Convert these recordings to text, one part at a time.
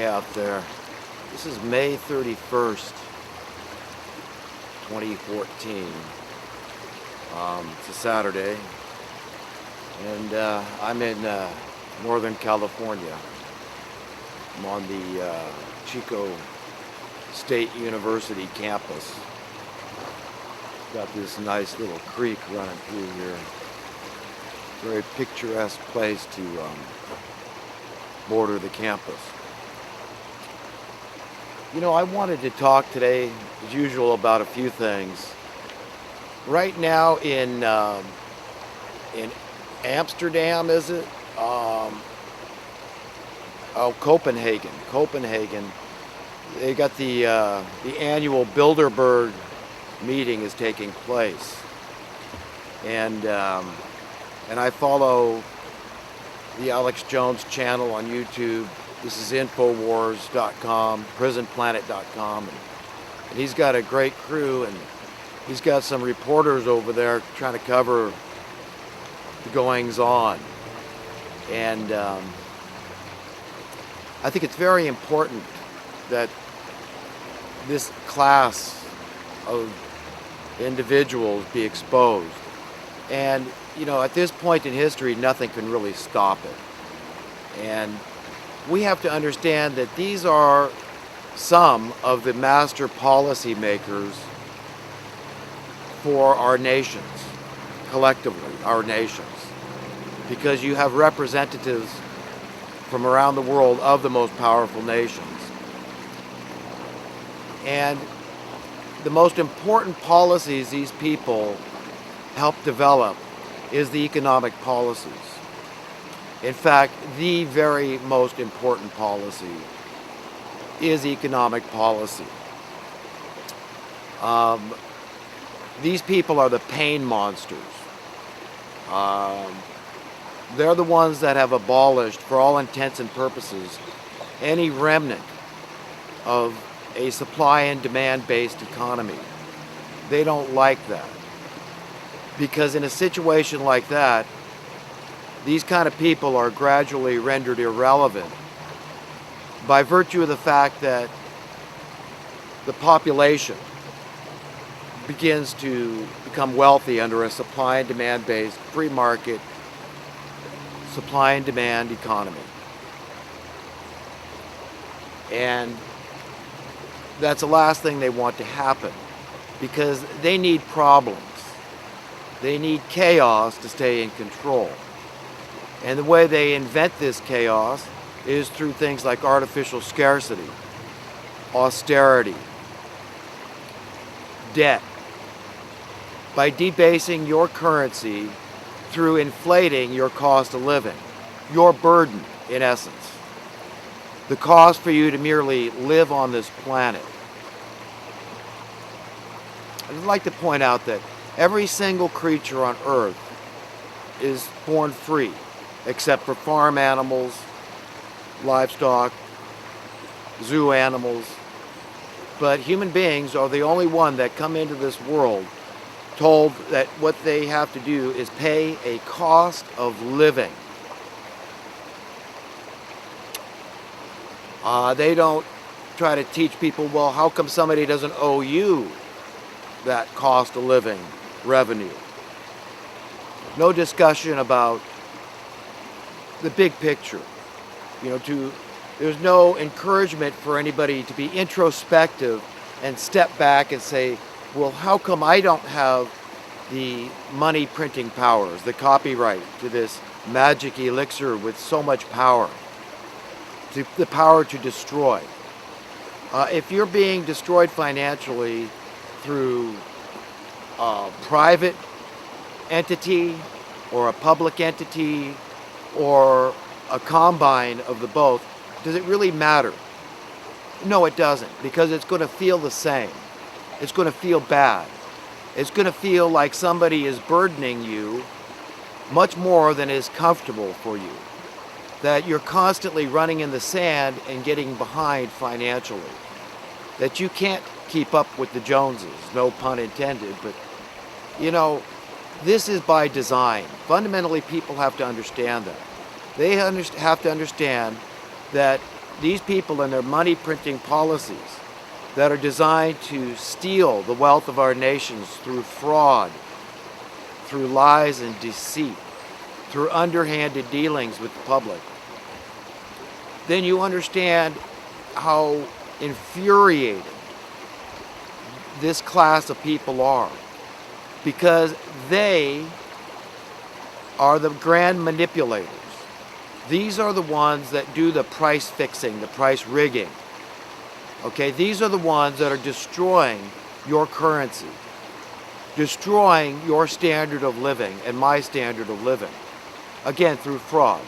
Out there. This is May 31st, 2014. It's a Saturday, and I'm in Northern California. I'm on the Chico State University campus. Got this nice little creek running through here. Very picturesque place to border the campus. You know, I wanted to talk today, as usual, about a few things. Right now in Amsterdam, is it? Copenhagen. They got the annual Bilderberger meeting is taking place, and I follow the Alex Jones channel on YouTube. This is Infowars.com, PrisonPlanet.com, and he's got a great crew, and he's got some reporters over there trying to cover the goings-on. And I think it's very important that this class of individuals be exposed. And, you know, at this point in history, nothing can really stop it. And we have to understand that these are some of the master policymakers for our nations, collectively, our nations, because you have representatives from around the world of the most powerful nations. And the most important policies these people help develop is the economic policies. In fact, the very most important policy is economic policy. These people are the pain monsters. They're the ones that have abolished, for all intents and purposes, any remnant of a supply and demand-based economy. They don't like that. Because in a situation like that, these kind of people are gradually rendered irrelevant by virtue of the fact that the population begins to become wealthy under a supply and demand based free market supply and demand economy. And that's the last thing they want to happen, because they need problems. They need chaos to stay in control. And the way they invent this chaos is through things like artificial scarcity, austerity, debt. By debasing your currency through inflating your cost of living, your burden, in essence. The cost for you to merely live on this planet. I'd like to point out that every single creature on Earth is born free, except for farm animals, livestock, zoo animals. But human beings are the only one that come into this world told that what they have to do is pay a cost of living. They don't try to teach people, well, how come somebody doesn't owe you that cost of living revenue? No discussion about the big picture. You know, there's no encouragement for anybody to be introspective and step back and say, well, how come I don't have the money printing powers, the copyright to this magic elixir with so much power, the power to destroy? If you're being destroyed financially through a private entity or a public entity or a combine of the both, does it really matter? No, it doesn't, because it's going to feel the same. It's going to feel bad. It's going to feel like somebody is burdening you much more than is comfortable for you. That you're constantly running in the sand and getting behind financially. That you can't keep up with the Joneses, no pun intended, but you know, this is by design. Fundamentally, people have to understand that. They have to understand that these people and their money printing policies that are designed to steal the wealth of our nations through fraud, through lies and deceit, through underhanded dealings with the public, then you understand how infuriated this class of people are, because they are the grand manipulators. These are the ones that do the price fixing, the price rigging. Okay, these are the ones that are destroying your currency, destroying your standard of living and my standard of living, again, through fraud.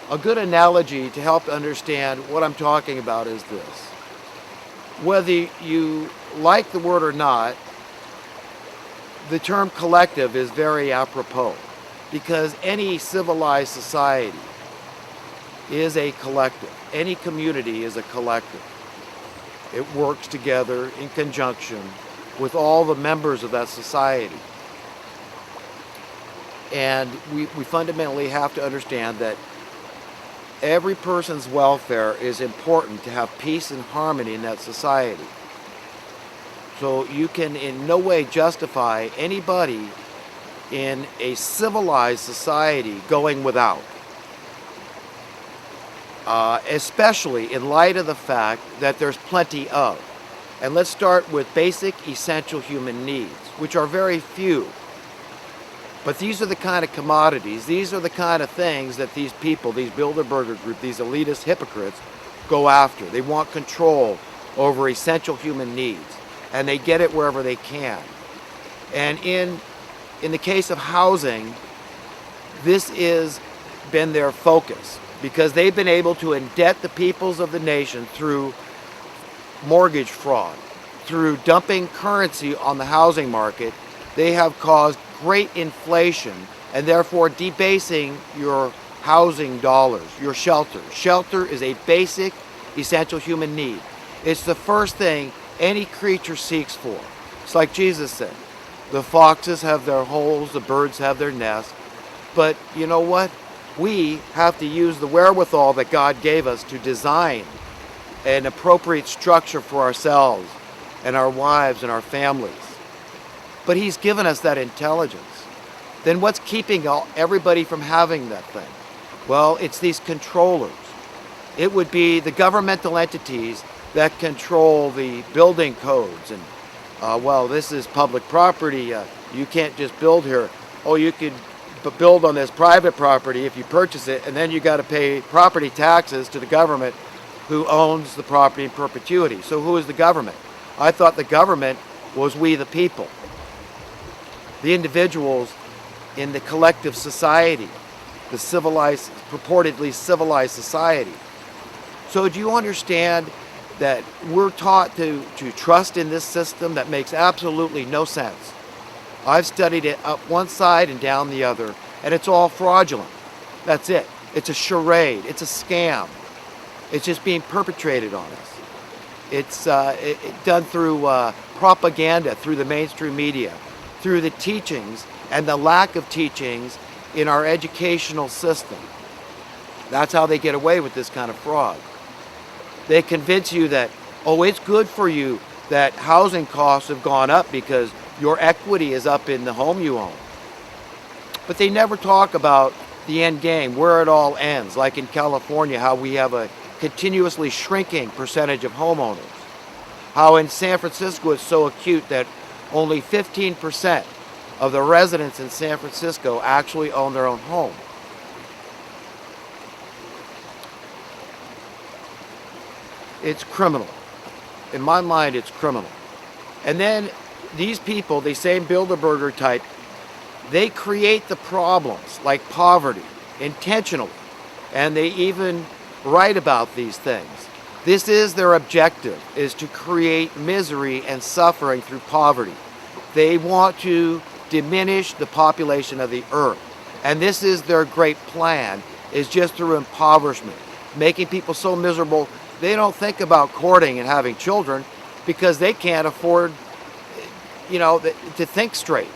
A good analogy to help understand what I'm talking about is this. Whether you like the word or not, the term collective is very apropos, because any civilized society is a collective. Any community is a collective. It works together in conjunction with all the members of that society. And we fundamentally have to understand that every person's welfare is important to have peace and harmony in that society. So you can in no way justify anybody in a civilized society going without. Especially in light of the fact that there's plenty of. And let's start with basic essential human needs, which are very few. But these are the kind of commodities, these are the kind of things that these people, these Bilderberger group, these elitist hypocrites go after. They want control over essential human needs, and they get it wherever they can. And in the case of housing, this has been their focus, because they've been able to indebt the peoples of the nation through mortgage fraud, through dumping currency on the housing market. They have caused great inflation and therefore debasing your housing dollars, your shelter. Shelter is a basic, essential human need. It's the first thing any creature seeks for. It's like Jesus said, the foxes have their holes, the birds have their nests, but you know what? We have to use the wherewithal that God gave us to design an appropriate structure for ourselves and our wives and our families. But He's given us that intelligence. Then what's keeping everybody from having that thing? Well, it's these controllers. It would be the governmental entities that control the building codes. And, well, this is public property. You can't just build here. Oh, you could build on this private property if you purchase it, and then you got to pay property taxes to the government who owns the property in perpetuity. So who is the government? I thought the government was we the people, the individuals in the collective society, the civilized, purportedly civilized society. So do you understand that we're taught to trust in this system that makes absolutely no sense? I've studied it up one side and down the other, and it's all fraudulent. That's it. It's a charade. It's a scam. It's just being perpetrated on us. It's done through propaganda, through the mainstream media, through the teachings and the lack of teachings in our educational system. That's how they get away with this kind of fraud. They convince you that, oh, it's good for you that housing costs have gone up because your equity is up in the home you own. But they never talk about the end game, where it all ends, like in California, how we have a continuously shrinking percentage of homeowners. How in San Francisco it's so acute that only 15% of the residents in San Francisco actually own their own home. It's criminal. In my mind, it's criminal. And then these people, the same Bilderberger type, they create the problems like poverty intentionally, and they even write about these things. This is their objective, is to create misery and suffering through poverty. They want to diminish the population of the earth, and this is their great plan, is just through impoverishment, making people so miserable they don't think about courting and having children because they can't afford to think straight.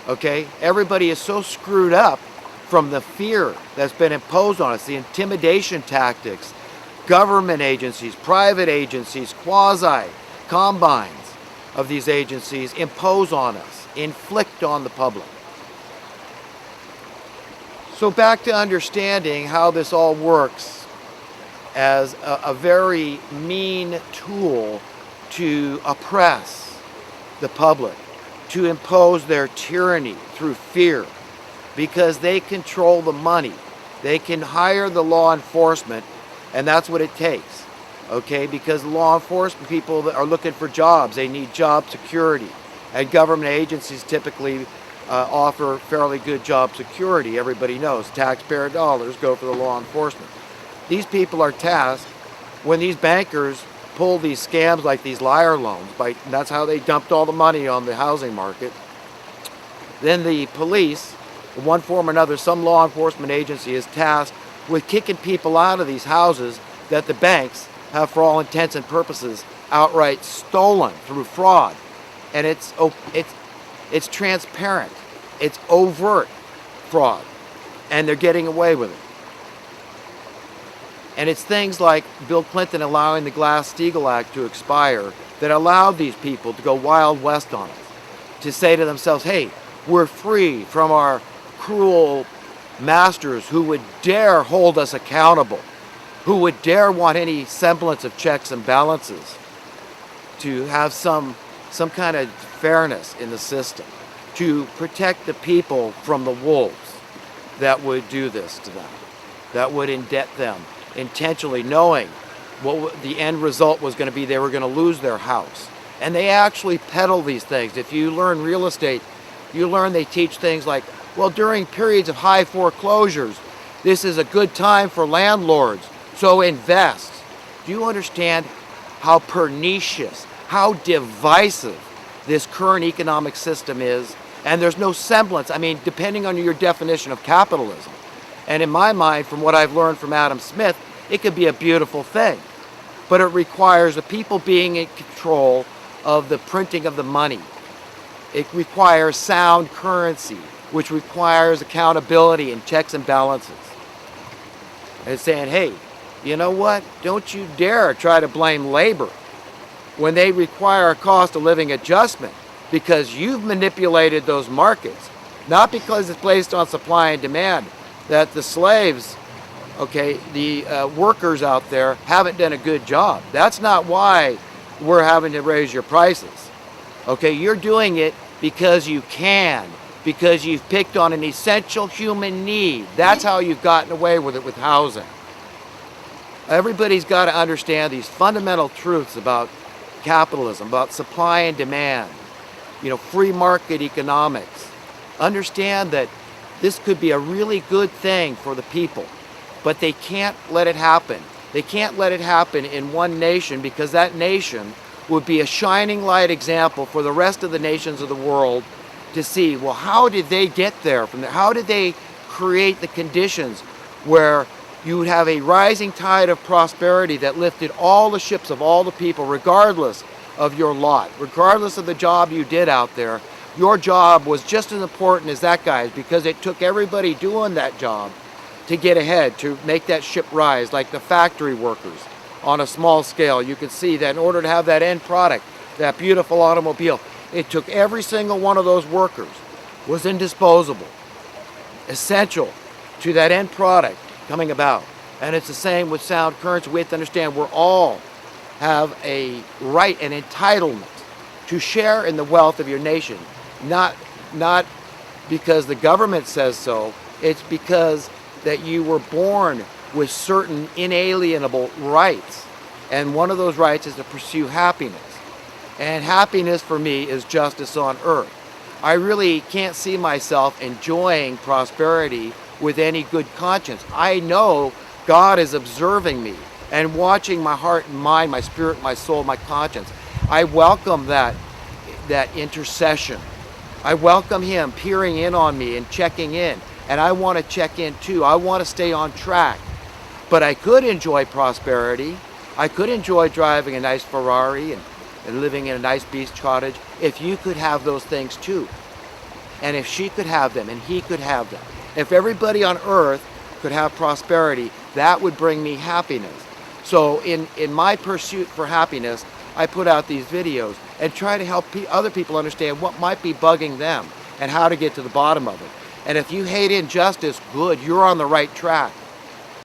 Okay? Everybody is so screwed up from the fear that's been imposed on us, the intimidation tactics, government agencies, private agencies, quasi-combines of these agencies impose on us, inflict on the public. So back to understanding how this all works as a very mean tool to oppress the public, to impose their tyranny through fear, because they control the money. They can hire the law enforcement, and that's what it takes, okay? Because law enforcement people that are looking for jobs, they need job security, and government agencies typically offer fairly good job security. Everybody knows taxpayer dollars go for the law enforcement. These people are tasked when these bankers pull these scams like these liar loans, that's how they dumped all the money on the housing market. Then the police, in one form or another, some law enforcement agency is tasked with kicking people out of these houses that the banks have, for all intents and purposes, outright stolen through fraud. And it's transparent. It's overt fraud. And they're getting away with it. And it's things like Bill Clinton allowing the Glass-Steagall Act to expire that allowed these people to go Wild West on us, to say to themselves, hey, we're free from our cruel masters who would dare hold us accountable, who would dare want any semblance of checks and balances, to have some kind of fairness in the system, to protect the people from the wolves that would do this to them, that would indebt them intentionally, knowing what the end result was going to be. They were going to lose their house. And they actually peddle these things. If you learn real estate, you learn they teach things like, well, during periods of high foreclosures, this is a good time for landlords, so invest. Do you understand how pernicious, how divisive this current economic system is? And there's no semblance, I mean, depending on your definition of capitalism. And in my mind, from what I've learned from Adam Smith, it could be a beautiful thing. But it requires the people being in control of the printing of the money. It requires sound currency, which requires accountability and checks and balances. And saying, hey, you know what? Don't you dare try to blame labor when they require a cost of living adjustment, because you've manipulated those markets, not because it's based on supply and demand, that the slaves, okay, the workers out there haven't done a good job. That's not why we're having to raise your prices. Okay, you're doing it because you can, because you've picked on an essential human need. That's how you've gotten away with it with housing. Everybody's got to understand these fundamental truths about capitalism, about supply and demand, free market economics. Understand that this could be a really good thing for the people, but they can't let it happen. They can't let it happen in one nation, because that nation would be a shining light example for the rest of the nations of the world to see, well, how did they get there from there? How did they create the conditions where you would have a rising tide of prosperity that lifted all the ships of all the people, regardless of your lot, regardless of the job you did out there? Your job was just as important as that guy's, because it took everybody doing that job to get ahead, to make that ship rise, like the factory workers on a small scale. You can see that in order to have that end product, that beautiful automobile, it took every single one of those workers, was indisposable, essential to that end product coming about. And it's the same with sound currency. We have to understand we're all have a right and entitlement to share in the wealth of your nation. Not because the government says so, it's because that you were born with certain inalienable rights. And one of those rights is to pursue happiness. And happiness for me is justice on earth. I really can't see myself enjoying prosperity with any good conscience. I know God is observing me and watching my heart and mind, my spirit, my soul, my conscience. I welcome that intercession. I welcome Him peering in on me and checking in. And I want to check in too. I want to stay on track. But I could enjoy prosperity. I could enjoy driving a nice Ferrari and living in a nice beach cottage if you could have those things too. And if she could have them and he could have them. If everybody on earth could have prosperity, that would bring me happiness. So in my pursuit for happiness, I put out these videos and try to help other people understand what might be bugging them and how to get to the bottom of it. And if you hate injustice, good, you're on the right track.